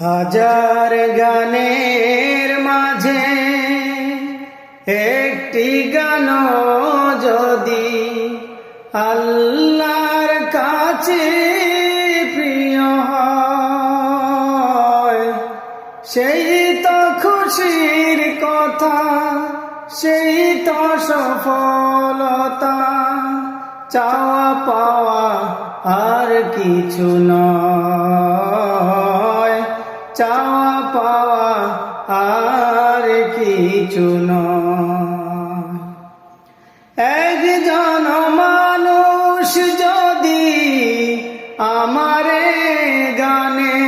হাজার গানের মাঝে একটি গান যদি আল্লাহর কাছে প্রিয় হয়, সেই তো খুশির কথা, সেই তো সফলতা। চাওয়া পাওয়া আর কিছু নয়, চাওয়া পাওয়া আর কিছু নয়। একজন মানুষ যদি আমারে গানে